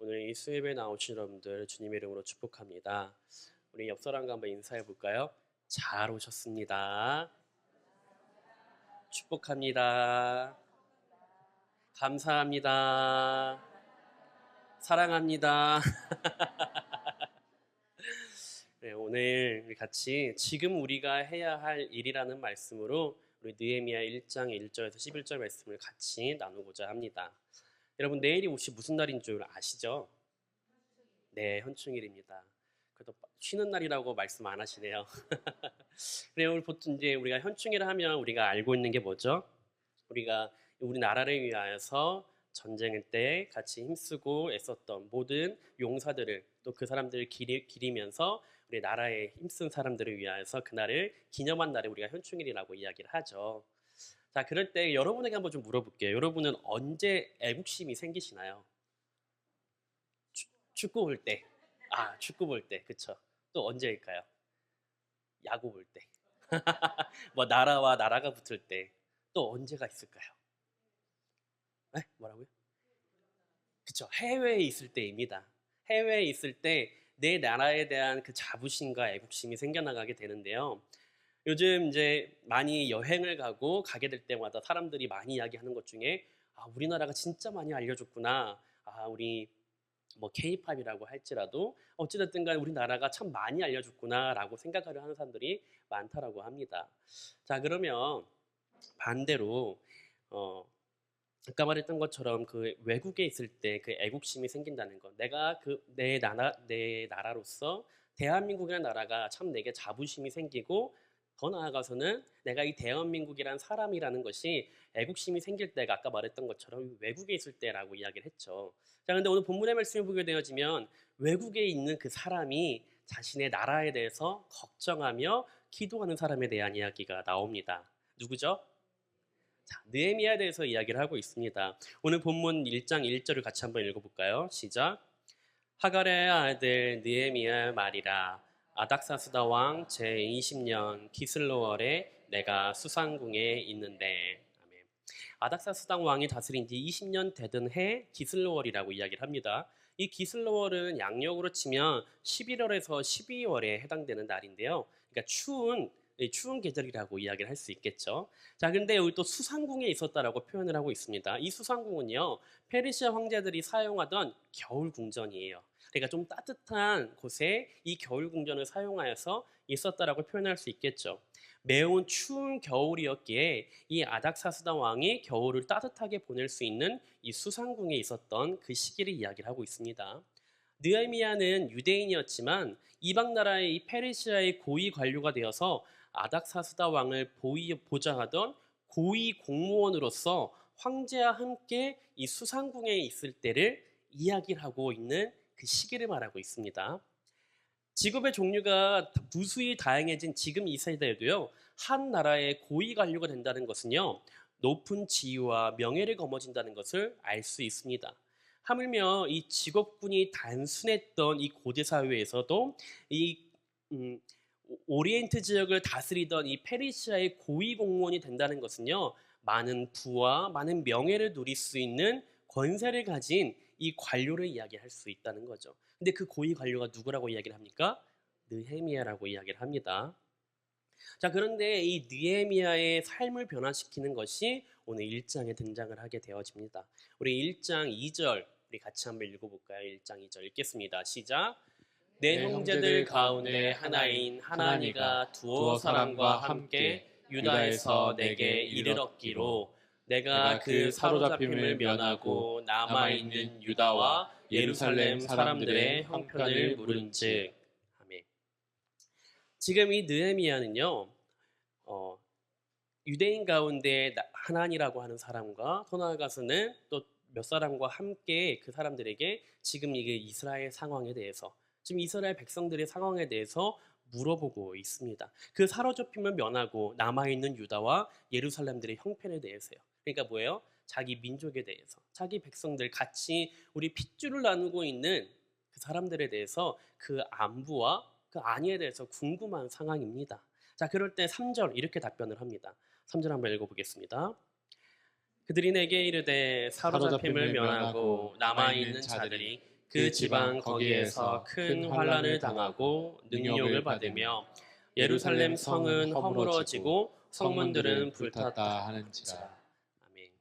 오늘 이 수업에 나오신 여러분들 주님의 이름으로 축복합니다. 우리 옆 사람과 한번 인사해 볼까요? 잘 오셨습니다. 축복합니다. 감사합니다. 사랑합니다. 네, 오늘 우리 같이 지금 우리가 해야 할 일이라는 말씀으로 우리 느헤미야 1장 1절에서 11절 말씀을 같이 나누고자 합니다. 여러분 내일이 혹시 무슨 날인 줄 아시죠? 네, 현충일입니다. 그래도 쉬는 날이라고 말씀 안 하시네요. 그래요, 오늘 보통 이제 우리가 현충일을 하면 우리가 알고 있는 게 뭐죠? 우리가 우리 나라를 위하여서 전쟁 때 같이 힘쓰고 애썼던 모든 용사들을 또 그 사람들을 기리면서 우리 나라에 힘쓴 사람들을 위하여서 그날을 기념한 날을 우리가 현충일이라고 이야기를 하죠. 자, 그럴 때 여러분에게 한번 좀 물어볼게요. 여러분은 언제 애국심이 생기시나요? 축구 볼 때. 아, 축구 볼 때. 그쵸. 또 언제일까요? 야구 볼 때. 뭐 나라와 나라가 붙을 때. 또 언제가 있을까요? 에? 뭐라고요? 그쵸. 해외에 있을 때입니다. 해외에 있을 때 내 나라에 대한 그 자부심과 애국심이 생겨나가게 되는데요. 요즘 이제 많이 여행을 가게 될 때마다 사람들이 많이 이야기하는 것 중에 우리나라가 진짜 많이 알려줬구나. 우리 뭐 K-팝이라고 할지라도 어찌됐든 간에 우리나라가 참 많이 알려줬구나라고 생각하려 하는 사람들이 많다라고 합니다. 자, 그러면 반대로 어, 아까 말했던 것처럼 그 외국에 있을 때 그 애국심이 생긴다는 것. 내가 그 내 나라로서 대한민국이라는 나라가 참 내게 자부심이 생기고 더 나아가서는 내가 이 대한민국이란 사람이라는 것이 애국심이 생길 때가 아까 말했던 것처럼 외국에 있을 때라고 이야기를 했죠. 자, 근데 오늘 본문의 말씀을 보게 되어지면 외국에 있는 그 사람이 자신의 나라에 대해서 걱정하며 기도하는 사람에 대한 이야기가 나옵니다. 누구죠? 자, 느헤미야에 대해서 이야기를 하고 있습니다. 오늘 본문 1장 1절을 같이 한번 읽어볼까요? 시작. 하갈의 아들 느헤미야의 말이라. 아닥사스다 왕 제20년 기슬로월에 내가 수상궁에 있는데. 아멘. 아닥사스다 왕이 다스린 지 20년 되던 해 기슬로월이라고 이야기를 합니다. 이 기슬로월은 양력으로 치면 11월에서 12월에 해당되는 날인데요. 그러니까 추운 계절이라고 이야기를 할 수 있겠죠. 자, 근데 여기 또 수상궁에 있었다라고 표현을 하고 있습니다. 이 수상궁은요, 페르시아 황제들이 사용하던 겨울 궁전이에요. 그러니까 좀 따뜻한 곳에 이 겨울 궁전을 사용하여서 있었다라고 표현할 수 있겠죠. 매우 추운 겨울이었기에 이 아닥사스다 왕이 겨울을 따뜻하게 보낼 수 있는 이 수상궁에 있었던 그 시기를 이야기를 하고 있습니다. 느헤미야는 유대인이었지만 이방 나라의 이 페르시아의 고위 관료가 되어서 아닥사스다 왕을 보좌하던 고위 공무원으로서 황제와 함께 이 수상궁에 있을 때를 이야기를 하고 있는 그 시기를 말하고 있습니다. 직업의 종류가 무수히 다양해진 지금 이 세대에도요, 한 나라의 고위 관료가 된다는 것은요, 높은 지위와 명예를 거머쥔다는 것을 알 수 있습니다. 하물며 이 직업군이 단순했던 이 고대 사회에서도 이 오리엔트 지역을 다스리던 이 페르시아의 고위 공무원이 된다는 것은요, 많은 부와 많은 명예를 누릴 수 있는 권세를 가진 이 관료를 이야기할 수 있다는 거죠. 근데 그 고위 관료가 누구라고 이야기를 합니까? 느헤미야라고 이야기를 합니다. 자, 그런데 이 느헤미야의 삶을 변화시키는 것이 오늘 1장에 등장을 하게 되어집니다. 우리 1장 2절 우리 같이 한번 읽어볼까요? 1장 2절 읽겠습니다. 시작. 내 형제들 가운데 하나인 하나니가 두어 사람과 함께 유다에서 내게 이를 얻기로 내가 그 사로잡힘을 면하고 남아있는 유다와 예루살렘 사람들의 형편을 물은즉. 아멘. 지금 이 느헤미야는요, 유대인 가운데 하나니라고 하는 사람과 더 나아가서는 또 몇 사람과 함께 그 사람들에게 지금 이게 이스라엘 상황에 대해서, 지금 이스라엘 백성들의 상황에 대해서 물어보고 있습니다. 그 사로잡힘을 면하고 남아있는 유다와 예루살렘들의 형편에 대해서요. 그러니까 뭐예요? 자기 민족에 대해서, 자기 백성들 같이 우리 핏줄을 나누고 있는 그 사람들에 대해서 그 안부와 그 안위에 대해서 궁금한 상황입니다. 자, 그럴 때 3절 이렇게 답변을 합니다. 3절 한번 읽어보겠습니다. 그들이 내게 이르되 사로잡힘을 면하고 남아있는 자들이 그 지방 거기에서 큰 환난을 당하고 능욕을 받으며 예루살렘 성은 허물어지고 성문들은 불탔다 하는지라. 아멘.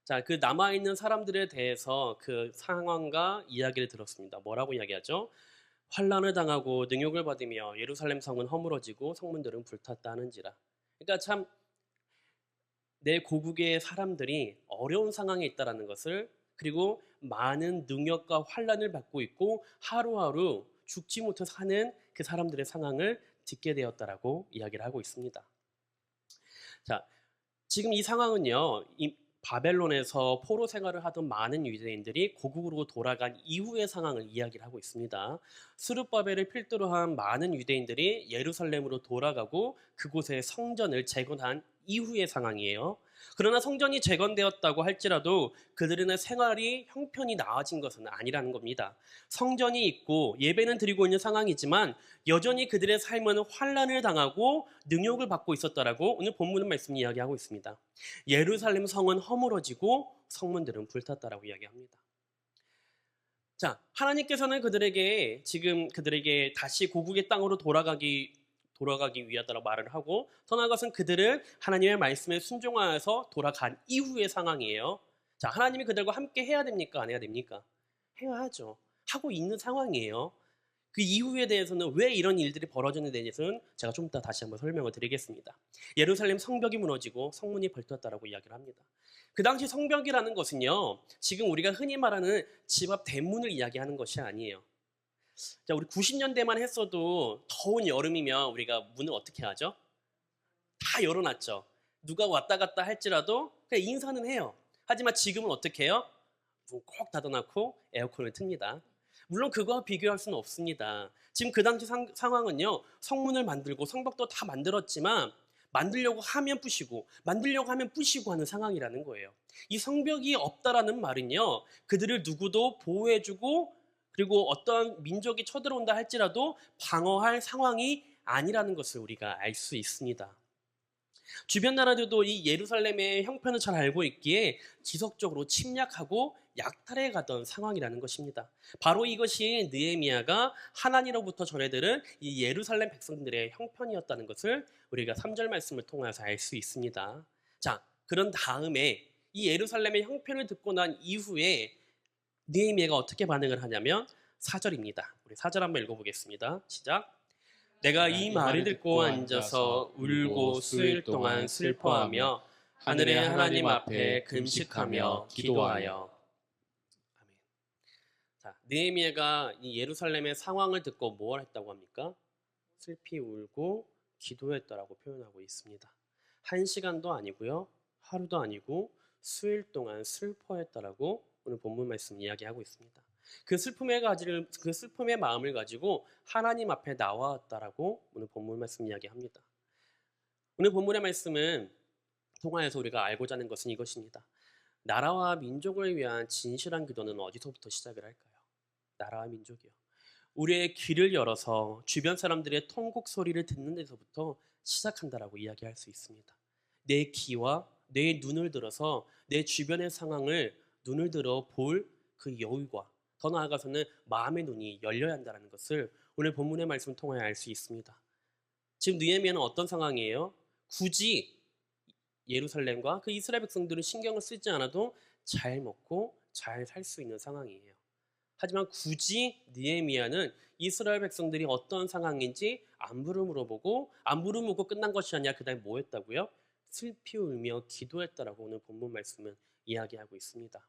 자, 그 남아있는 사람들에 대해서 그 상황과 이야기를 들었습니다. 뭐라고 이야기하죠? 환난을 당하고 능욕을 받으며 예루살렘 성은 허물어지고 성문들은 불탔다 하는지라. 그러니까 참 내 고국의 사람들이 어려운 상황에 있다라는 것을, 그리고 많은 능력과 환난을 받고 있고 하루하루 죽지 못해 사는 그 사람들의 상황을 듣게 되었다라고 이야기를 하고 있습니다. 자, 지금 이 상황은요, 이 바벨론에서 포로 생활을 하던 많은 유대인들이 고국으로 돌아간 이후의 상황을 이야기를 하고 있습니다. 스룹바벨을 필두로 한 많은 유대인들이 예루살렘으로 돌아가고 그곳에 성전을 재건한 이후의 상황이에요. 그러나 성전이 재건되었다고 할지라도 그들의 생활이 형편이 나아진 것은 아니라는 겁니다. 성전이 있고 예배는 드리고 있는 상황이지만 여전히 그들의 삶은 환난을 당하고 능욕을 받고 있었다라고 오늘 본문은 말씀 이야기하고 있습니다. 예루살렘 성은 허물어지고 성문들은 불탔다라고 이야기합니다. 자, 하나님께서는 그들에게 다시 고국의 땅으로 돌아가기 위하다라고 말을 하고, 더 나아가서는 그들은 하나님의 말씀에 순종하여서 돌아간 이후의 상황이에요. 자, 하나님이 그들과 함께 해야 됩니까? 안 해야 됩니까? 해야 하죠. 하고 있는 상황이에요. 그 이후에 대해서는 왜 이런 일들이 벌어졌는지에 대해서는 제가 좀 이따 다시 한번 설명을 드리겠습니다. 예루살렘 성벽이 무너지고 성문이 벌떴다라고 이야기를 합니다. 그 당시 성벽이라는 것은요, 지금 우리가 흔히 말하는 집 앞 대문을 이야기하는 것이 아니에요. 자, 우리 90년대만 했어도 더운 여름이면 우리가 문을 어떻게 하죠? 다 열어놨죠. 누가 왔다 갔다 할지라도 그냥 인사는 해요. 하지만 지금은 어떻게 해요? 문 꼭 닫아놓고 에어컨을 틉니다. 물론 그거와 비교할 수는 없습니다. 지금 그 당시 상황은요, 성문을 만들고 성벽도 다 만들었지만 만들려고 하면 부시고 만들려고 하면 부시고 하는 상황이라는 거예요. 이 성벽이 없다라는 말은요, 그들을 누구도 보호해주고 그리고 어떤 민족이 쳐들어온다 할지라도 방어할 상황이 아니라는 것을 우리가 알 수 있습니다. 주변 나라들도 이 예루살렘의 형편을 잘 알고 있기에 지속적으로 침략하고 약탈해 가던 상황이라는 것입니다. 바로 이것이 느헤미야가 하나님으로부터 전해들은 이 예루살렘 백성들의 형편이었다는 것을 우리가 3절 말씀을 통해서 알 수 있습니다. 자, 그런 다음에 이 예루살렘의 형편을 듣고 난 이후에 느헤미야가 어떻게 반응을 하냐면 4절입니다. 우리 4절 한번 읽어보겠습니다. 시작. 내가 이 말을 듣고 앉아서 울고 수일 동안 슬퍼하며 하늘의 하나님 앞에 금식하며 기도하여. 아멘. 자, 느헤미야가 이 예루살렘의 상황을 듣고 뭘 했다고 합니까? 슬피 울고 기도했다라고 표현하고 있습니다. 1시간도 아니고요, 하루도 아니고 수일 동안 슬퍼했다라고 오늘 본문 말씀 이야기하고 있습니다. 그 슬픔의 마음을 가지고 하나님 앞에 나왔다라고 오늘 본문 말씀 이야기합니다. 오늘 본문의 말씀은 통하여서 우리가 알고자 하는 것은 이것입니다. 나라와 민족을 위한 진실한 기도는 어디서부터 시작을 할까요? 나라와 민족이요. 우리의 귀를 열어서 주변 사람들의 통곡 소리를 듣는 데서부터 시작한다라고 이야기할 수 있습니다. 내 귀와 내 눈을 들어서 내 주변의 상황을 눈을 들어 볼 그 여유와 더 나아가서는 마음의 눈이 열려야 한다는 것을 오늘 본문의 말씀을 통해 알 수 있습니다. 지금 느헤미야는 어떤 상황이에요? 굳이 예루살렘과 그 이스라엘 백성들은 신경을 쓰지 않아도 잘 먹고 잘 살 수 있는 상황이에요. 하지만 굳이 느헤미야는 이스라엘 백성들이 어떤 상황인지 안부를 물어보고 끝난 것이 아니라 그 다음에 뭐 했다고요? 슬피 울며 기도했다라고 오늘 본문 말씀은 이야기하고 있습니다.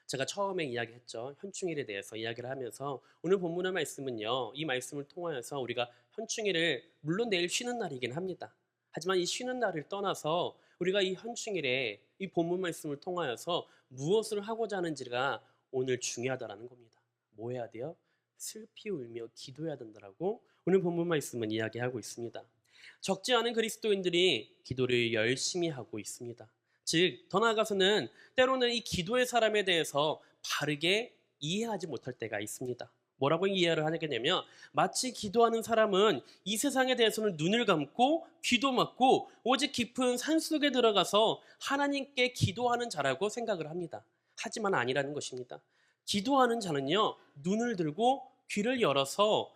제가 처음에 이야기했죠. 현충일에 대해서 이야기를 하면서 오늘 본문의 말씀은요, 이 말씀을 통하여서 우리가 현충일을 물론 내일 쉬는 날이긴 합니다. 하지만 이 쉬는 날을 떠나서 우리가 이 현충일에 이 본문 말씀을 통하여서 무엇을 하고자 하는지가 오늘 중요하다라는 겁니다. 뭐 해야 돼요? 슬피 울며 기도해야 된다라고 오늘 본문 말씀은 이야기하고 있습니다. 적지 않은 그리스도인들이 기도를 열심히 하고 있습니다. 즉, 더 나아가서는 때로는 이 기도의 사람에 대해서 바르게 이해하지 못할 때가 있습니다. 뭐라고 이해를 하게 되면 마치 기도하는 사람은 이 세상에 대해서는 눈을 감고 귀도 막고 오직 깊은 산속에 들어가서 하나님께 기도하는 자라고 생각을 합니다. 하지만 아니라는 것입니다. 기도하는 자는요, 눈을 들고 귀를 열어서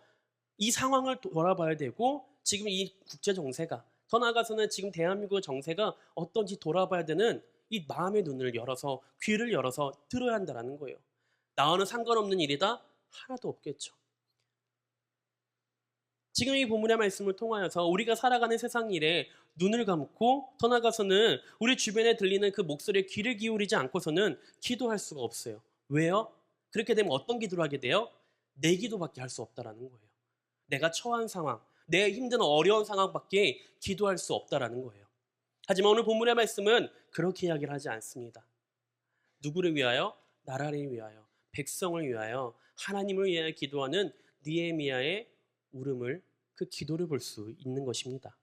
이 상황을 돌아봐야 되고, 지금 이 국제 정세가, 더 나아가서는 지금 대한민국 정세가 어떤지 돌아봐야 되는 이 마음의 눈을 열어서, 귀를 열어서 들어야 한다는 거예요. 나와는 상관없는 일이다? 하나도 없겠죠. 지금 이 본문의 말씀을 통하여서 우리가 살아가는 세상 일에 눈을 감고, 더 나아가서는 우리 주변에 들리는 그 목소리에 귀를 기울이지 않고서는 기도할 수가 없어요. 왜요? 그렇게 되면 어떤 기도를 하게 돼요? 내 기도밖에 할 수 없다라는 거예요. 내가 처한 상황, 내 힘든 어려운 상황밖에 기도할 수 없다라는 거예요. 하지만 오늘 본문의 말씀은 그렇게 이야기를 하지 않습니다. 누구를 위하여? 나라를 위하여, 백성을 위하여, 하나님을 위하여 기도하는 느헤미야의 울음을, 그 기도를 볼 수 있는 것입니다.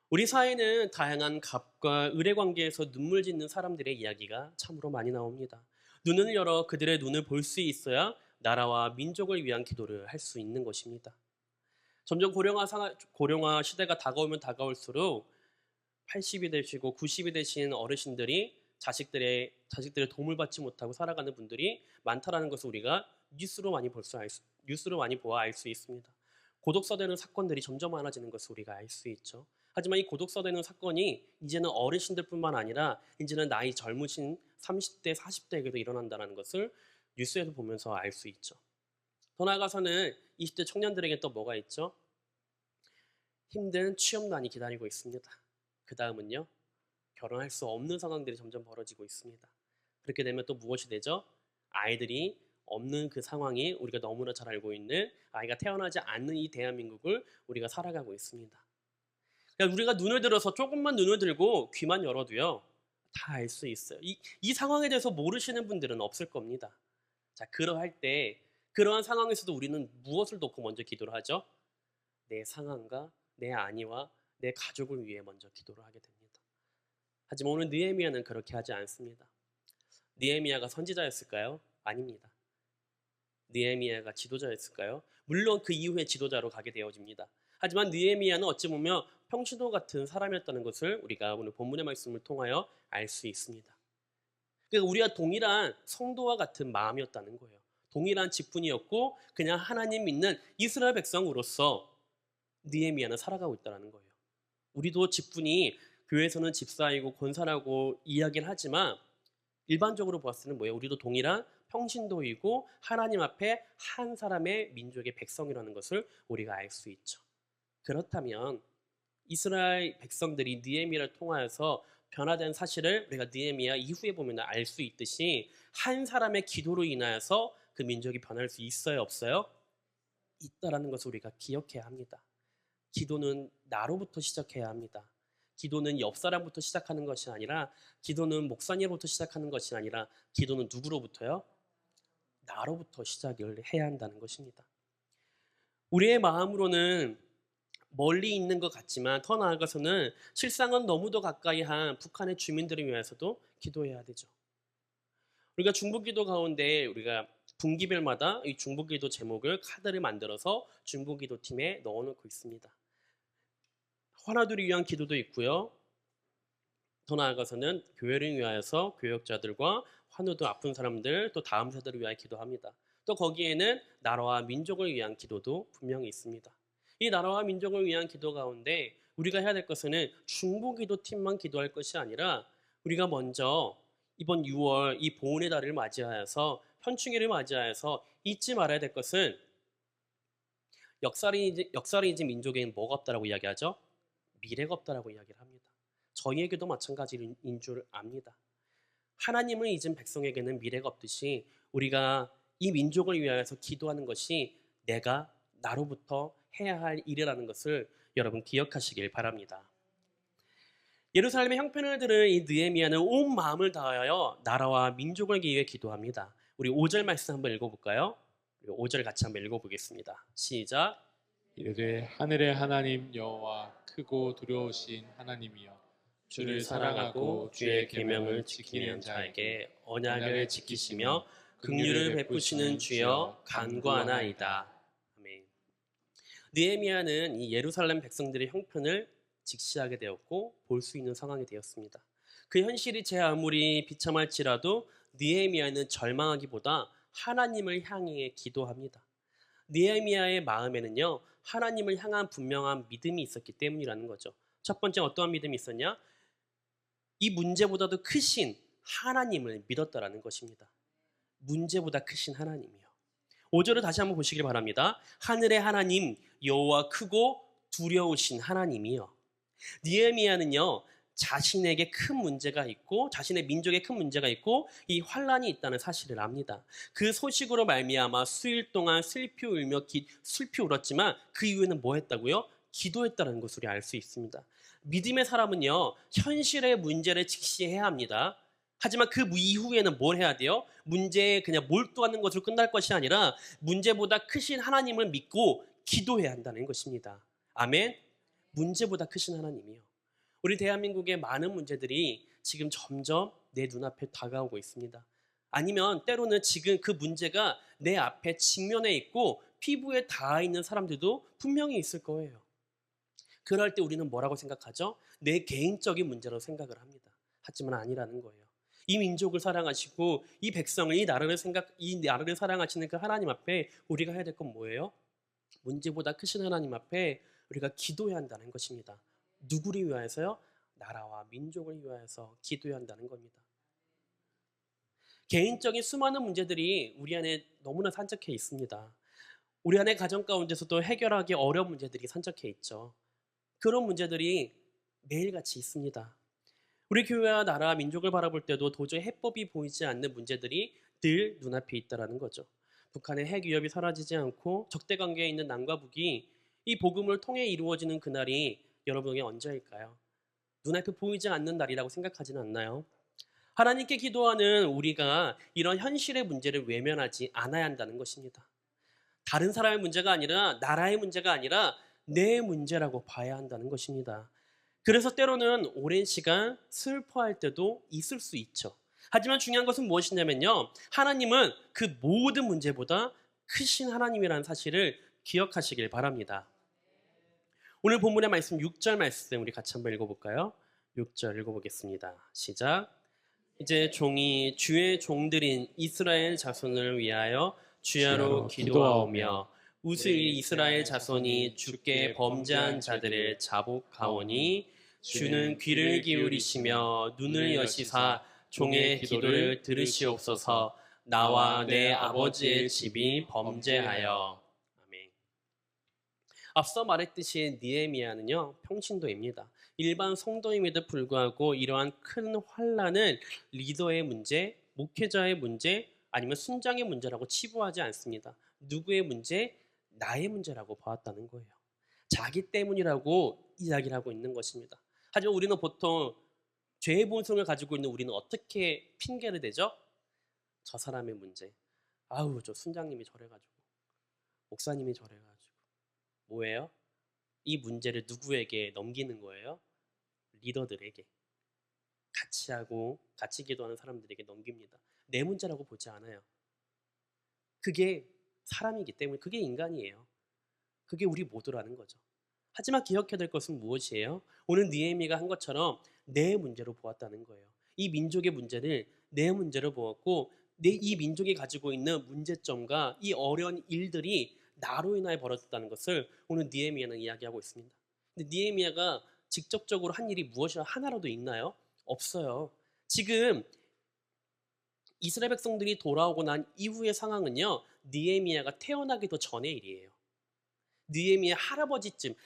우리 사회는 다양한 갑과 을의 관계에서 눈물 짓는 사람들의 이야기가 참으로 많이 나옵니다. 눈을 열어 그들의 눈을 볼 수 있어야 나라와 민족을 위한 기도를 할 수 있는 것입니다. 점점 고령화 시대가 다가오면 다가올수록 80이 되시고 90이 되신 어르신들이 자식들의 도움을 받지 못하고 살아가는 분들이 많다라는 것을 우리가 뉴스로 많이 보아 알 수 있습니다. 고독서되는 사건들이 점점 많아지는 것을 우리가 알 수 있죠. 하지만 이 고독서되는 사건이 이제는 어르신들뿐만 아니라 이제는 나이 젊으신 30대, 40대에게도 일어난다는 것을 뉴스에서 보면서 알 수 있죠. 더 나아가서는 20대 청년들에게 또 뭐가 있죠? 힘든 취업난이 기다리고 있습니다. 그 다음은요, 결혼할 수 없는 상황들이 점점 벌어지고 있습니다. 그렇게 되면 또 무엇이 되죠? 아이들이 없는 그 상황이, 우리가 너무나 잘 알고 있는 아이가 태어나지 않는 이 대한민국을 우리가 살아가고 있습니다. 그러니까 우리가 눈을 들어서, 조금만 눈을 들고 귀만 열어도요, 다 알 수 있어요. 이 상황에 대해서 모르시는 분들은 없을 겁니다. 자, 그러할 때, 그러한 상황에서도 우리는 무엇을 놓고 먼저 기도를 하죠? 내 상황과 내 안위와 내 가족을 위해 먼저 기도를 하게 됩니다. 하지만 오늘 느헤미야는 그렇게 하지 않습니다. 느헤미야가 선지자였을까요? 아닙니다. 느헤미야가 지도자였을까요? 물론 그 이후에 지도자로 가게 되어집니다. 하지만 느헤미야는 어찌 보면 평신도 같은 사람이었다는 것을 우리가 오늘 본문의 말씀을 통하여 알 수 있습니다. 그러니까 우리가 동일한 성도와 같은 마음이었다는 거예요. 동일한 직분이었고, 그냥 하나님 믿는 이스라엘 백성으로서 느헤미야는 살아가고 있다는 거예요. 우리도 직분이, 교회에서는 집사이고 권사라고 이야기를 하지만 일반적으로 보았을 때는 뭐예요? 우리도 동일한 평신도이고 하나님 앞에 한 사람의 민족의 백성이라는 것을 우리가 알 수 있죠. 그렇다면 이스라엘 백성들이 느헤미야를 통하여서 변화된 사실을 우리가 느헤미야 이후에 보면 알 수 있듯이, 한 사람의 기도로 인하여서 그 민족이 변할 수 있어요, 없어요? 있다라는 것을 우리가 기억해야 합니다. 기도는 나로부터 시작해야 합니다. 기도는 옆 사람부터 시작하는 것이 아니라, 기도는 목사님부터 시작하는 것이 아니라, 기도는 누구로부터요? 나로부터 시작을 해야 한다는 것입니다. 우리의 마음으로는 멀리 있는 것 같지만, 더 나아가서는 실상은 너무도 가까이 한 북한의 주민들을 위해서도 기도해야 되죠. 우리가 중보기도 가운데 우리가 분기별마다 이 중보기도 제목을 카드를 만들어서 중보기도 팀에 넣어놓고 있습니다. 환우들을 위한 기도도 있고요. 더 나아가서는 교회를 위하여서 교역자들과 환우도 아픈 사람들, 또 다음 세대를 위하여 기도합니다. 또 거기에는 나라와 민족을 위한 기도도 분명히 있습니다. 이 나라와 민족을 위한 기도 가운데 우리가 해야 될 것은 중보기도 팀만 기도할 것이 아니라, 우리가 먼저 이번 6월 이 보훈의 달을 맞이하여서, 현충일을 맞이하여서 잊지 말아야 될 것은, 역사를 잊은 민족에는 뭐가 없다라고 이야기하죠? 미래가 없다라고 이야기를 합니다. 저희에게도 마찬가지인 줄 압니다. 하나님을 잊은 백성에게는 미래가 없듯이, 우리가 이 민족을 위하여서 기도하는 것이 내가 나로부터 해야 할 일이라는 것을 여러분 기억하시길 바랍니다. 예루살렘의 형편을 들은 이 느헤미야는 온 마음을 다하여 나라와 민족을 위해 기도합니다. 우리 5절 말씀 한번 읽어볼까요? 5절 같이 한번 읽어보겠습니다. 시작. 이르되 하늘의 하나님 여호와 크고 두려우신 하나님이여, 주를 사랑하고 주의 계명을 지키는 자에게 언약을 지키시며 긍휼을 베푸시는 주여 간구하나이다. 아멘. 느헤미야는 이 예루살렘 백성들의 형편을 직시하게 되었고 볼 수 있는 상황이 되었습니다. 그 현실이 제 아무리 비참할지라도 느헤미야는 절망하기보다 하나님을 향해 기도합니다. 느헤미야의 마음에는요, 하나님을 향한 분명한 믿음이 있었기 때문이라는 거죠. 첫 번째 어떠한 믿음이 있었냐? 이 문제보다도 크신 하나님을 믿었다라는 것입니다. 문제보다 크신 하나님이요. 5절을 다시 한번 보시길 바랍니다. 하늘의 하나님 여호와 크고 두려우신 하나님이요. 느헤미야는요, 자신에게 큰 문제가 있고 자신의 민족에 큰 문제가 있고 이 환란이 있다는 사실을 압니다. 그 소식으로 말미암아 수일 동안 슬피 울었지만 그 이후에는 뭐 했다고요? 기도했다는 것을 알 수 있습니다. 믿음의 사람은요, 현실의 문제를 직시해야 합니다. 하지만 그 이후에는 뭘 해야 돼요? 문제에 그냥 몰두하는 것으로 끝날 것이 아니라 문제보다 크신 하나님을 믿고 기도해야 한다는 것입니다. 아멘. 문제보다 크신 하나님이요. 우리 대한민국의 많은 문제들이 지금 점점 내 눈앞에 다가오고 있습니다. 아니면 때로는 지금 그 문제가 내 앞에 직면해 있고 피부에 닿아 있는 사람들도 분명히 있을 거예요. 그럴 때 우리는 뭐라고 생각하죠? 내 개인적인 문제로 생각을 합니다. 하지만 아니라는 거예요. 이 민족을 사랑하시고 이 백성을 이 나라를 사랑하시는 그 하나님 앞에 우리가 해야 될 건 뭐예요? 문제보다 크신 하나님 앞에 우리가 기도해야 한다는 것입니다. 누구를 위하여서요? 나라와 민족을 위하여서 기도해야 한다는 겁니다. 개인적인 수많은 문제들이 우리 안에 너무나 산적해 있습니다. 우리 안에 가정 가운데서도 해결하기 어려운 문제들이 산적해 있죠. 그런 문제들이 매일같이 있습니다. 우리 교회와 나라, 민족을 바라볼 때도 도저히 해법이 보이지 않는 문제들이 늘 눈앞에 있다는 거죠. 북한의 핵 위협이 사라지지 않고 적대 관계에 있는 남과 북이 이 복음을 통해 이루어지는 그날이 여러분에게 언제일까요? 눈앞에 보이지 않는 날이라고 생각하지는 않나요? 하나님께 기도하는 우리가 이런 현실의 문제를 외면하지 않아야 한다는 것입니다. 다른 사람의 문제가 아니라 나라의 문제가 아니라 내 문제라고 봐야 한다는 것입니다. 그래서 때로는 오랜 시간 슬퍼할 때도 있을 수 있죠. 하지만 중요한 것은 무엇이냐면요, 하나님은 그 모든 문제보다 크신 하나님이라는 사실을 기억하시길 바랍니다. 오늘 본문의 말씀 6절 말씀 우리 같이 한번 읽어볼까요? 6절 읽어보겠습니다. 시작. 이제 종이 주의 종들인 이스라엘 자손을 위하여 주야로 기도하오며 웃을 이스라엘 자손이 주께 범죄한 자들을 자복하오니 주는 귀를 기울이시며 눈을 여시사 종의 기도를 들으시옵소서. 나와 내 아버지의 집이 범죄하여. 아멘. 앞서 말했듯이 느헤미야는요, 평신도입니다. 일반 성도임에도 불구하고 이러한 큰 환란을 리더의 문제, 목회자의 문제, 아니면 순장의 문제라고 치부하지 않습니다. 누구의 문제? 나의 문제라고 보았다는 거예요. 자기 때문이라고 이야기를 하고 있는 것입니다. 하지만 우리는 보통 죄의 본성을 가지고 있는 우리는 어떻게 핑계를 대죠? 저 사람의 문제. 아우, 저 순장님이 저래가지고, 목사님이 저래가지고. 뭐예요? 이 문제를 누구에게 넘기는 거예요? 리더들에게. 같이 하고 같이 기도하는 사람들에게 넘깁니다. 내 문제라고 보지 않아요. 그게 사람이기 때문에, 그게 인간이에요. 그게 우리 모두라는 거죠. 하지만 기억해야 될 것은 무엇이에요? 오늘 느헤미야가 한 것처럼 내 문제로 보았다는 거예요. 이 민족의 문제를 내 문제로 보았고, 이 민족이 가지고 있는 문제점과 이 어려운 일들이 나로 인하여 벌어졌다는 것을 오늘 느헤미야는 이야기하고 있습니다. 근데 느헤미야가 직접적으로 한 일이 무엇이 하나라도 있나요? 없어요. 지금 이스라엘 백성들이 돌아오고 난 이후의 상황은요, 느헤미야가 태어나기도 전의 일이에요. 느헤미야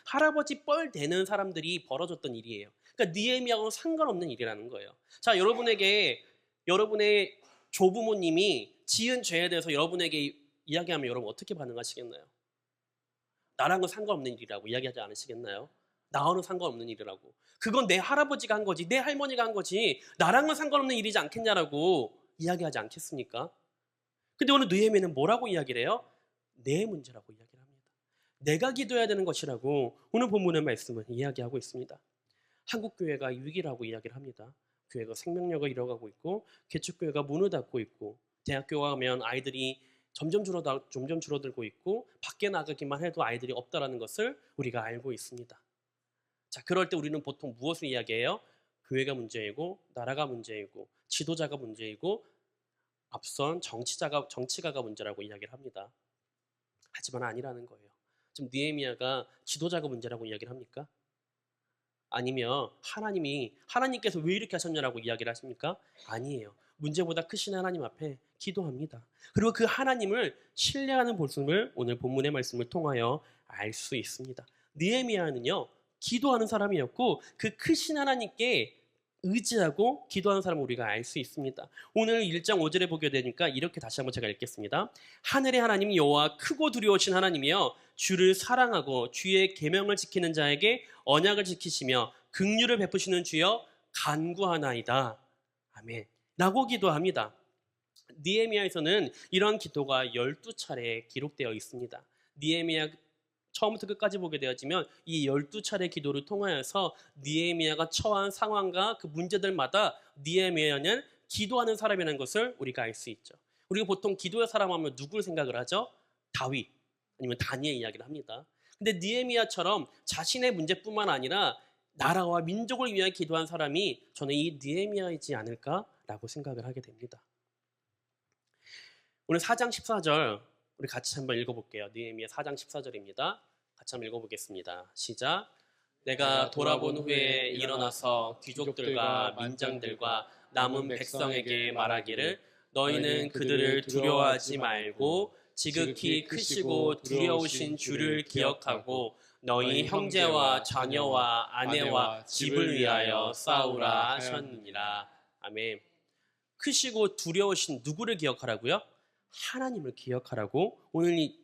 할아버지 뻘 되는 사람들이 벌어졌던 일이에요. 그러니까 느헤미야하고는 상관없는 일이라는 거예요. 자, 여러분의 조부모님이 지은 죄에 대해서 여러분에게 이야기하면 여러분 어떻게 반응하시겠나요? 나랑은 상관없는 일이라고 이야기하지 않으시겠나요? 나와는 상관없는 일이라고. 그건 내 할아버지가 한 거지, 내 할머니가 한 거지, 나랑은 상관없는 일이지 않겠냐라고 이야기하지 않겠습니까? 근데 오늘 느헤미야는 뭐라고 이야기를 해요? 내 문제라고 이야기를 합니다. 내가 기도해야 되는 것이라고 오늘 본문의 말씀은 이야기하고 있습니다. 한국교회가 위기라고 이야기를 합니다. 교회가 생명력을 잃어가고 있고, 개척교회가 문을 닫고 있고, 대학교 가면 아이들이 점점 줄어들고 있고, 밖에 나가기만 해도 아이들이 없다라는 것을 우리가 알고 있습니다. 자, 그럴 때 우리는 보통 무엇을 이야기해요? 교회가 문제이고, 나라가 문제이고, 지도자가 문제이고, 앞선 정치가가 문제라고 이야기를 합니다. 하지만 아니라는 거예요. 지금 느헤미야가 지도자가 문제라고 이야기를 합니까? 아니면 하나님께서 왜 이렇게 하셨냐라고 이야기를 하십니까? 아니에요. 문제보다 크신 하나님 앞에 기도합니다. 그리고 그 하나님을 신뢰하는 모습을 오늘 본문의 말씀을 통하여 알 수 있습니다. 느헤미야는요, 기도하는 사람이었고 그 크신 하나님께 의지하고 기도하는 사람을 우리가 알 수 있습니다. 오늘 1장 5절에 보게 되니까 이렇게 다시 한번 제가 읽겠습니다. 하늘의 하나님 여호와 크고 두려우신 하나님이여 주를 사랑하고 주의 계명을 지키는 자에게 언약을 지키시며 긍휼을 베푸시는 주여 간구하나이다. 아멘. 라고 기도합니다. 느헤미야에서는 이런 기도가 12차례 기록되어 있습니다. 느헤미야 처음부터 끝까지 보게 되어지면 이 12차례 기도를 통하여서 느헤미야가 처한 상황과 그 문제들마다 느헤미야는 기도하는 사람이라는 것을 우리가 알 수 있죠. 우리가 보통 기도의 사람 하면 누굴 생각을 하죠? 다윗 아니면 다니엘 이야기를 합니다. 근데 느헤미야처럼 자신의 문제뿐만 아니라 나라와 민족을 위하여 기도한 사람이 저는 이 느헤미야이지 않을까라고 생각을 하게 됩니다. 오늘 4장 14절 우리 같이 한번 읽어볼게요. 느헤미야 4장 14절입니다. 같이 한번 읽어보겠습니다. 시작. 내가 돌아본 후에 일어나서 귀족들과 민장들과 남은 백성에게 말하기를 너희는 그들을 두려워하지 말고 지극히 크시고 두려우신 주를 기억하고 너희 형제와 자녀와 아내와 집을 위하여 싸우라 하셨느니라. 아멘. 크시고 두려우신 누구를 기억하라고요? 하나님을 기억하라고 오늘 이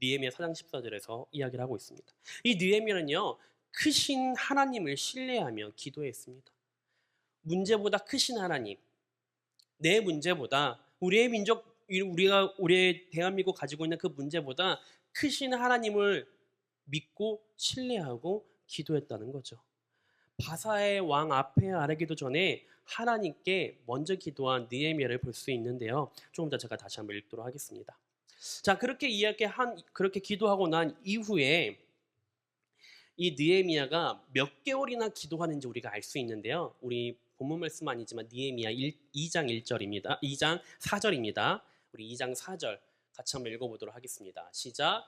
느헤미야 4장 14절에서 이야기를 하고 있습니다. 이 느헤미야는요, 크신 하나님을 신뢰하며 기도했습니다. 문제보다 크신 하나님, 내 문제보다 우리의 민족, 우리의 대한민국 가지고 있는 그 문제보다 크신 하나님을 믿고 신뢰하고 기도했다는 거죠. 바사의 왕 앞에 아뢰기도 전에 하나님께 먼저 기도한 느헤미야를 볼 수 있는데요. 조금 더 제가 다시 한번 읽도록 하겠습니다. 자, 그렇게 기도하고 난 이후에 이 느헤미야가 몇 개월이나 기도하는지 우리가 알 수 있는데요. 우리 본문 말씀 아니지만 느헤미야 2장 1절입니다. 2장 4절입니다. 우리 2장 4절 같이 한번 읽어보도록 하겠습니다. 시작.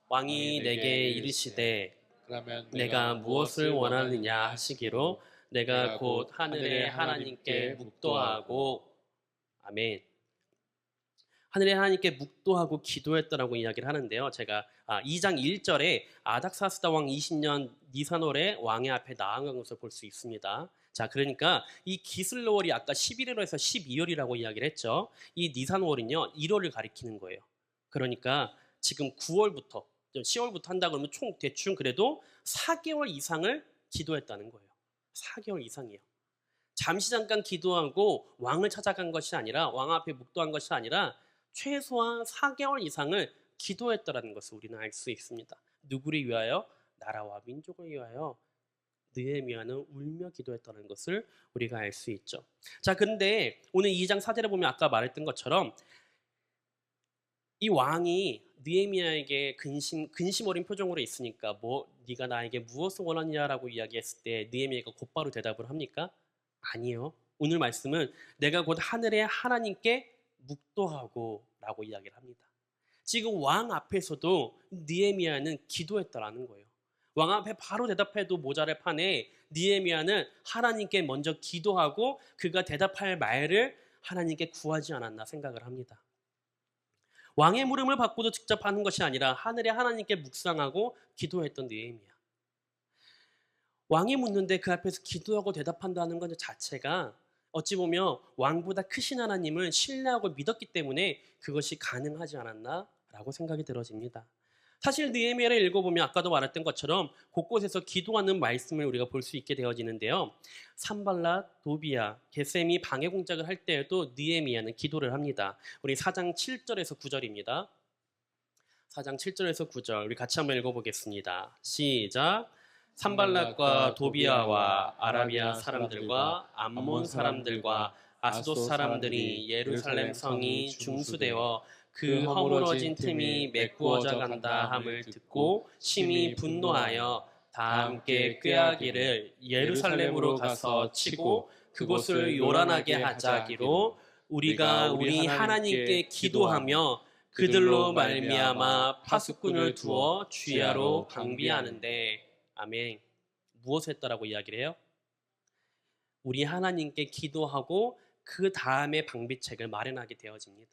왕이 내게 이르시되 내가 무엇을 원하느냐 하시기로 내가 곧 하늘의 하나님께 묵도하고 아멘. 하늘의 하나님께 묵도하고 기도했다라고 이야기를 하는데요. 제가 2장 1절에 아닥사스다 왕 20년 니산월에 왕의 앞에 나아간 것을 볼 수 있습니다. 자, 그러니까 이 기슬월이 아까 11월에서 12월이라고 이야기를 했죠. 이 니산월은요 1월을 가리키는 거예요. 그러니까 지금 9월부터 10월부터 한다 그러면 총 대충 그래도 4개월 이상을 기도했다는 거예요. 4개월 이상이에요. 잠시 잠깐 기도하고 왕을 찾아간 것이 아니라 왕 앞에 묵도한 것이 아니라 최소한 4개월 이상을 기도했다라는 것을 우리는 알 수 있습니다. 누구를 위하여? 나라와 민족을 위하여 느헤미야는 울며 기도했다는 것을 우리가 알 수 있죠. 자, 그런데 오늘 2장 4절에 보면 아까 말했던 것처럼 이 왕이 느헤미야에게 근심 어린 표정으로 있으니까 네가 나에게 무엇을 원하냐라고 이야기했을 때 느헤미야가 곧바로 대답을 합니까? 아니요. 오늘 말씀은 내가 곧 하늘의 하나님께 묵도하고 라고 이야기를 합니다. 지금 왕 앞에서도 느헤미야는 기도했다라는 거예요. 왕 앞에 바로 대답해도 모자랄 판에 느헤미야는 하나님께 먼저 기도하고 그가 대답할 말을 하나님께 구하지 않았나 생각을 합니다. 왕의 물음을 받고도 직접 하는 것이 아니라 하늘의 하나님께 묵상하고 기도했던 느헤미야. 왕이 묻는데 그 앞에서 기도하고 대답한다는 것 자체가 어찌 보면 왕보다 크신 하나님을 신뢰하고 믿었기 때문에 그것이 가능하지 않았나라고 생각이 들어집니다. 사실 느헤미야를 읽어보면 아까도 말했던 것처럼 곳곳에서 기도하는 말씀을 우리가 볼 수 있게 되어지는데요. 산발랏, 도비야, 게셈이 방해 공작을 할 때에도 느헤미야는 기도를 합니다. 우리 4장 7절에서 9절입니다. 4장 7절에서 9절 우리 같이 한번 읽어보겠습니다. 시작. 산발랏과 도비야와 아라비아 사람들과 암몬 사람들과 아스돗 사람들이 예루살렘 성이 중수되어 그 허물어진 틈이 메꾸어져 간다 함을 듣고 심히 분노하여 다 함께 꾀하기를 예루살렘으로 가서 치고 그곳을 요란하게 하자기로 우리가 우리 하나님께 기도하며 그들로 말미암아 파수꾼을 두어 주야로 방비하는데. 아멘. 무엇을 했다라고 이야기를 해요? 우리 하나님께 기도하고 그 다음에 방비책을 마련하게 되어집니다.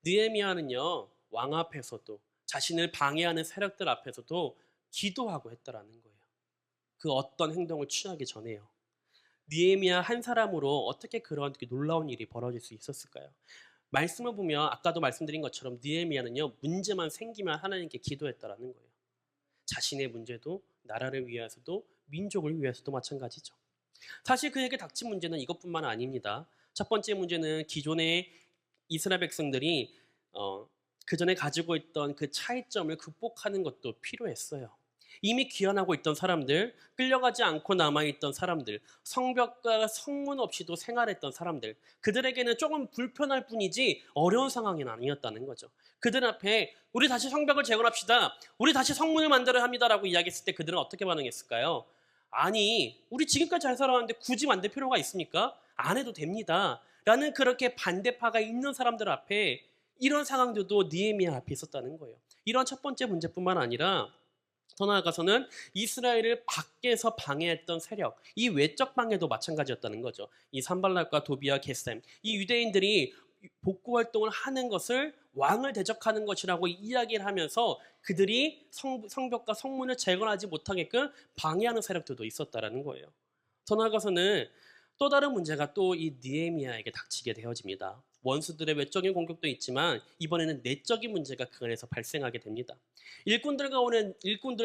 느헤미야는요, 왕 앞에서도 자신을 방해하는 세력들 앞에서도 기도하고 했다라는 거예요. 그 어떤 행동을 취하기 전에요. 느헤미야 한 사람으로 어떻게 그런 놀라운 일이 벌어질 수 있었을까요? 말씀을 보면 아까도 말씀드린 것처럼 느헤미야는요, 문제만 생기면 하나님께 기도했다라는 거예요. 자신의 문제도, 나라를 위해서도, 민족을 위해서도 마찬가지죠. 사실 그에게 닥친 문제는 이것뿐만 아닙니다. 첫 번째 문제는 기존의 이스라엘 백성들이 그 전에 가지고 있던 그 차이점을 극복하는 것도 필요했어요. 이미 귀환하고 있던 사람들, 끌려가지 않고 남아있던 사람들, 성벽과 성문 없이도 생활했던 사람들, 그들에게는 조금 불편할 뿐이지 어려운 상황이 아니었다는 거죠. 그들 앞에 우리 다시 성벽을 재건합시다, 우리 다시 성문을 만들어야 합니다라고 이야기했을 때 그들은 어떻게 반응했을까요? 아니, 우리 지금까지 잘 살아왔는데 굳이 만들 필요가 있습니까? 안 해도 됩니다 라는 그렇게 반대파가 있는 사람들 앞에 이런 상황들도 느헤미야 앞에 있었다는 거예요. 이런 첫 번째 문제뿐만 아니라 더 나아가서는 이스라엘을 밖에서 방해했던 세력, 이 외적 방해도 마찬가지였다는 거죠. 이 산발락과 도비아, 게셈, 이 유대인들이 복구 활동을 하는 것을 왕을 대적하는 것이라고 이야기를 하면서 그들이 성벽과 성문을 재건하지 못하게끔 방해하는 세력들도 있었다라는 거예요. 더 나아가서는 또 다른 문제가 또 이 느헤미야에게 닥치게 되어집니다. 원수들의 외적인 공격도 있지만 이번에는 내적인 문제가 그 안에서 발생하게 됩니다. 일꾼들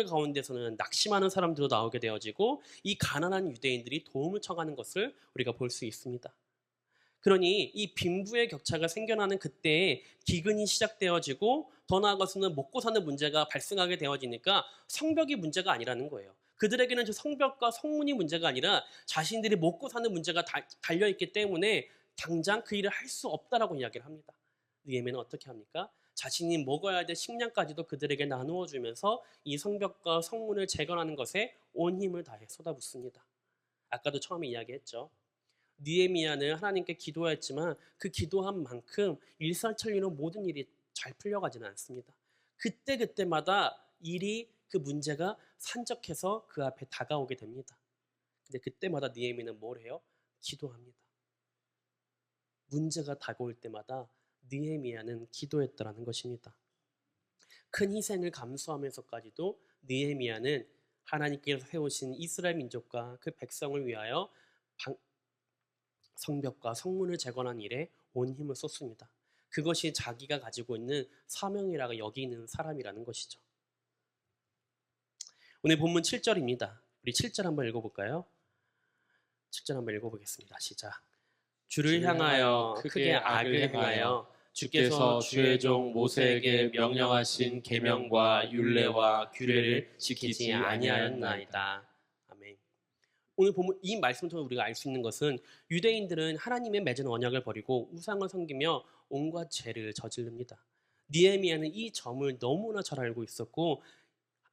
가운데서는 낙심하는 사람들도 나오게 되어지고 이 가난한 유대인들이 도움을 청하는 것을 우리가 볼 수 있습니다. 그러니 이 빈부의 격차가 생겨나는 그때에 기근이 시작되어지고 더 나아가서는 먹고 사는 문제가 발생하게 되어지니까 성벽이 문제가 아니라는 거예요. 그들에게는 저 성벽과 성문이 문제가 아니라 자신들이 먹고 사는 문제가 달려있기 때문에 당장 그 일을 할 수 없다라고 이야기를 합니다. 느헤미야는 어떻게 합니까? 자신이 먹어야 될 식량까지도 그들에게 나누어 주면서 이 성벽과 성문을 재건하는 것에 온 힘을 다해 쏟아붓습니다. 아까도 처음에 이야기했죠. 느헤미야는 하나님께 기도했지만 그 기도한 만큼 일사천리로 모든 일이 잘 풀려가지는 않습니다. 그때마다 그 문제가 산적해서 그 앞에 다가오게 됩니다. 근데 그때마다 느헤미야는 뭘 해요? 기도합니다. 문제가 다가올 때마다 느헤미야는 기도했다라는 것입니다. 큰 희생을 감수하면서까지도 느헤미야는 하나님께서 세우신 이스라엘 민족과 그 백성을 위하여 성벽과 성문을 재건한 일에 온 힘을 쏟습니다. 그것이 자기가 가지고 있는 사명이라고 여기는 사람이라는 것이죠. 오늘 본문 7절입니다. 우리 7절 한번 읽어볼까요? 7절 한번 읽어보겠습니다. 시작. 주를 향하여 크게 악을 행하여 주께서 주의 종 모세에게 명령하신 계명과 율례와 규례를 지키지 아니하였나이다. 아멘. 오늘 보면 이 말씀을 통해 우리가 알 수 있는 것은 유대인들은 하나님의 맺은 언약을 버리고 우상을 섬기며 온갖 죄를 저지릅니다. 느헤미야는 이 점을 너무나 잘 알고 있었고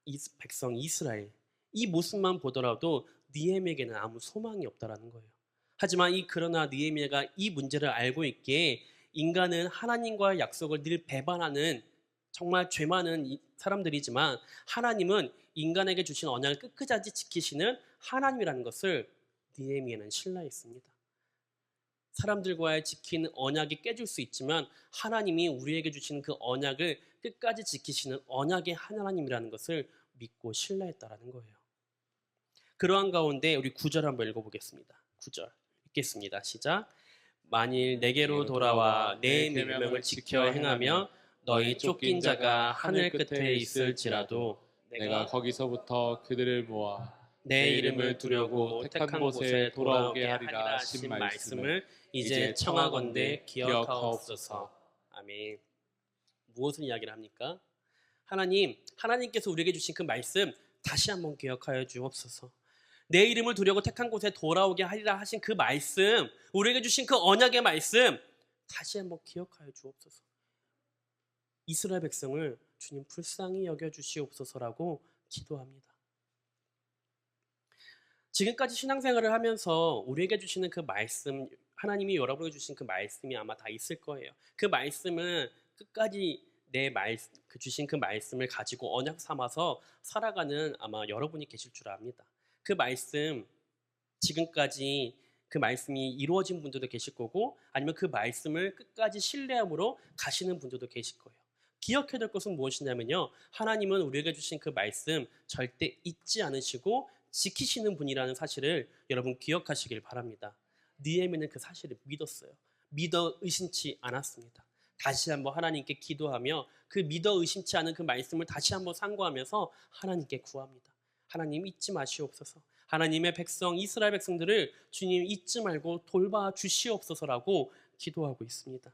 이 백성 이스라엘 이 모습만 보더라도 느헤미야에게는 아무 소망이 없다라는 거예요. 하지만 그러나 느헤미야가 이 문제를 알고 있기에 인간은 하나님과의 약속을 늘 배반하는 정말 죄 많은 사람들이지만 하나님은 인간에게 주신 언약을 끝까지 지키시는 하나님이라는 것을 느헤미야는 신뢰했습니다. 사람들과의 지킨 언약이 깨질 수 있지만 하나님이 우리에게 주신 그 언약을 끝까지 지키시는 언약의 하나님이라는 것을 믿고 신뢰했다라는 거예요. 그러한 가운데 우리 9절 한번 읽어보겠습니다. 9절 읽겠습니다. 시작. 만일 내게로 돌아와 내 명령을 지켜 행하며 너희 쫓긴 자가 하늘 끝에 있을지라도 내가 거기서부터 그들을 모아 내 이름을 두려고 택한 곳에 돌아오게 하리라 하신 말씀을 이제 청하건대 기억하옵소서. 아멘. 무엇을 이야기를 합니까? 하나님께서 우리에게 주신 그 말씀 다시 한번 기억하여 주옵소서. 내 이름을 두려고 택한 곳에 돌아오게 하리라 하신 그 말씀, 우리에게 주신 그 언약의 말씀 다시 한번 기억하여 주옵소서. 이스라엘 백성을 주님 불쌍히 여겨주시옵소서라고 기도합니다. 지금까지 신앙생활을 하면서 우리에게 주시는 그 말씀, 하나님이 여러분에게 주신 그 말씀이 아마 다 있을 거예요. 그 말씀은 끝까지 주신 그 말씀을 가지고 언약 삼아서 살아가는 아마 여러분이 계실 줄 압니다. 그 말씀 지금까지 그 말씀이 이루어진 분들도 계실 거고 아니면 그 말씀을 끝까지 신뢰함으로 가시는 분들도 계실 거예요. 기억해야 될 것은 무엇이냐면요. 하나님은 우리에게 주신 그 말씀 절대 잊지 않으시고 지키시는 분이라는 사실을 여러분 기억하시길 바랍니다. 느헤미야는 그 사실을 믿었어요. 믿어 의심치 않았습니다. 다시 한번 하나님께 기도하며 그 믿어 의심치 않은 그 말씀을 다시 한번 상고하면서 하나님께 구합니다. 하나님 잊지 마시옵소서. 하나님의 백성 이스라엘 백성들을 주님 잊지 말고 돌봐 주시옵소서라고 기도하고 있습니다.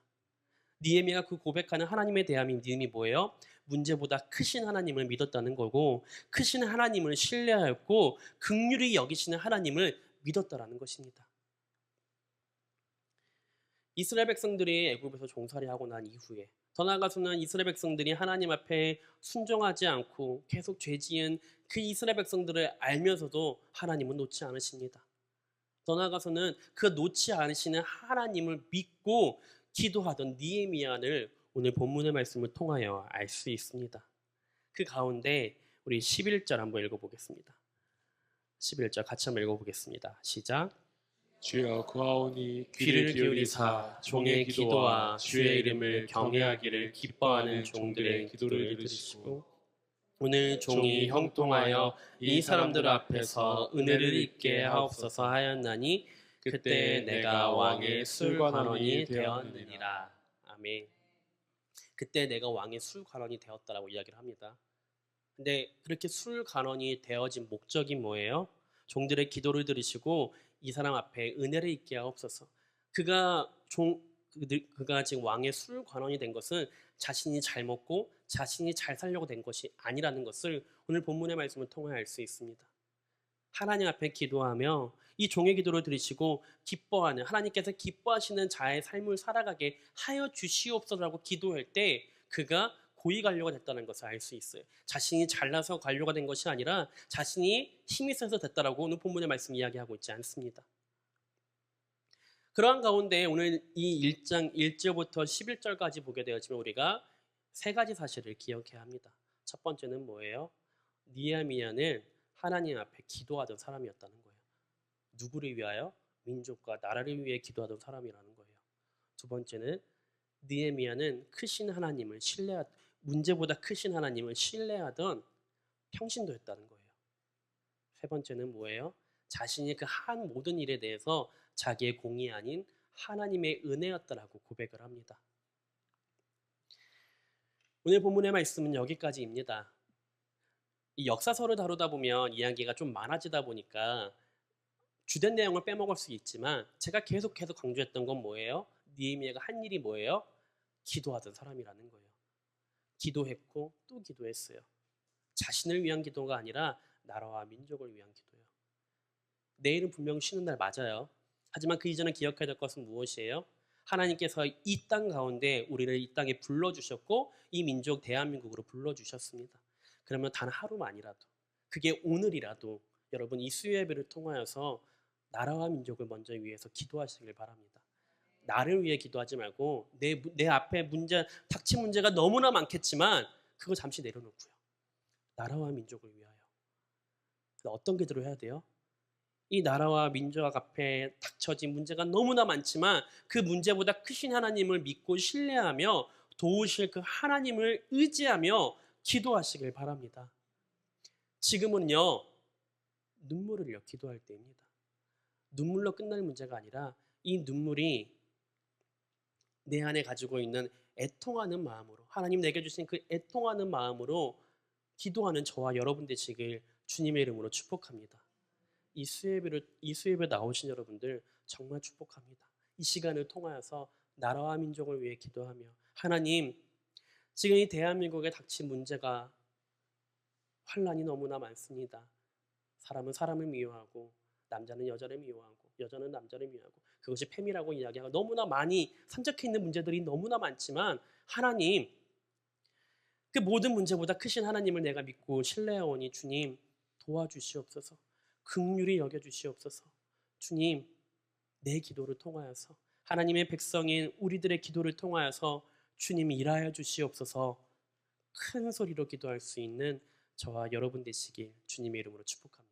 느헤미야가 그 고백하는 하나님에 대한 믿음이 뭐예요? 문제보다 크신 하나님을 믿었다는 거고 크신 하나님을 신뢰하였고 긍휼히 여기시는 하나님을 믿었다라는 것입니다. 이스라엘 백성들이 애굽에서 종살이하고 난 이후에 더 나아가서는 이스라엘 백성들이 하나님 앞에 순종하지 않고 계속 죄지은 그 이스라엘 백성들을 알면서도 하나님은 놓지 않으십니다. 더 나아가서는 그 놓지 않으시는 하나님을 믿고 기도하던 느헤미야를 오늘 본문의 말씀을 통하여 알 수 있습니다. 그 가운데 우리 11절 한번 읽어보겠습니다. 11절 같이 한번 읽어보겠습니다. 시작. 주여 구하오니 귀를 기울이사 종의 기도와 주의 이름을 경외하기를 기뻐하는 종들의 기도를 들으시고 오늘 종이 형통하여 이 사람들 앞에서 은혜를 입게 하옵소서 하였나니 그때 내가 왕의 술관원이 되었느니라. 아멘. 그때 내가 왕의 술관원이 되었다라고 이야기를 합니다. 근데 그렇게 술관원이 되어진 목적이 뭐예요? 종들의 기도를 들으시고 이 사람 앞에 은혜를 입게 하옵소서. 그가 지금 왕의 술관원이 된 것은 자신이 잘 먹고 자신이 잘 살려고 된 것이 아니라는 것을 오늘 본문의 말씀을 통해 알 수 있습니다. 하나님 앞에 기도하며 이 종의 기도를 들으시고 기뻐하는 하나님께서 기뻐하시는 자의 삶을 살아가게 하여 주시옵소서라고 기도할 때 그가 고위 관료가 됐다는 것을 알 수 있어요. 자신이 잘나서 관료가 된 것이 아니라 자신이 힘이 세서 됐다라고 오늘 본문의 말씀 이야기하고 있지 않습니다. 그러한 가운데 오늘 이 1장 1절부터 11절까지 보게 되었지만 우리가 세 가지 사실을 기억해야 합니다. 첫 번째는 뭐예요? 느헤미야는 하나님 앞에 기도하던 사람이었다는 거예요. 누구를 위하여? 민족과 나라를 위해 기도하던 사람이라는 거예요. 두 번째는 느헤미야는 크신 하나님을 문제보다 크신 하나님을 신뢰하던 평신도 했다는 거예요. 세 번째는 뭐예요? 자신이 그 한 모든 일에 대해서 자기의 공이 아닌 하나님의 은혜였다라고 고백을 합니다. 오늘 본문의 말씀은 여기까지입니다. 이 역사서를 다루다 보면 이야기가 좀 많아지다 보니까 주된 내용을 빼먹을 수 있지만 제가 계속 강조했던 건 뭐예요? 느헤미야가 한 일이 뭐예요? 기도하던 사람이라는 거예요. 기도했고 또 기도했어요. 자신을 위한 기도가 아니라 나라와 민족을 위한 기도예요. 내일은 분명 쉬는 날 맞아요. 하지만 그 이전에 기억해야 될 것은 무엇이에요? 하나님께서 이 땅 가운데 우리를 이 땅에 불러주셨고 이 민족 대한민국으로 불러주셨습니다. 그러면 단 하루만이라도 그게 오늘이라도 여러분 이 수요 예배를 통하여서 나라와 민족을 먼저 위해서 기도하시길 바랍니다. 나를 위해 기도하지 말고 내 앞에 닥친 문제가 너무나 많겠지만 그거 잠시 내려놓고요. 나라와 민족을 위하여. 어떤 기도를 해야 돼요? 이 나라와 민족 앞에 닥쳐진 문제가 너무나 많지만 그 문제보다 크신 하나님을 믿고 신뢰하며 도우실 그 하나님을 의지하며 기도하시길 바랍니다. 지금은요 눈물을요 기도할 때입니다. 눈물로 끝날 문제가 아니라 이 눈물이 내 안에 가지고 있는 애통하는 마음으로 하나님 내게 주신 그 애통하는 마음으로 기도하는 저와 여러분 되시길 주님의 이름으로 축복합니다. 이 수예배 나오신 여러분들 정말 축복합니다. 이 시간을 통하여서 나라와 민족을 위해 기도하며 하나님 지금 이 대한민국에 닥친 문제가 환란이 너무나 많습니다. 사람은 사람을 미워하고 남자는 여자를 미워하고 여자는 남자를 미워하고 그것이 패미라고 이야기하고 너무나 많이 산적해 있는 문제들이 너무나 많지만 하나님 그 모든 문제보다 크신 하나님을 내가 믿고 신뢰하오니 주님 도와주시옵소서. 긍휼히 여겨주시옵소서. 주님 내 기도를 통하여서 하나님의 백성인 우리들의 기도를 통하여서 주님이 일하여 주시옵소서 큰 소리로 기도할 수 있는 저와 여러분 되시길 주님의 이름으로 축복합니다.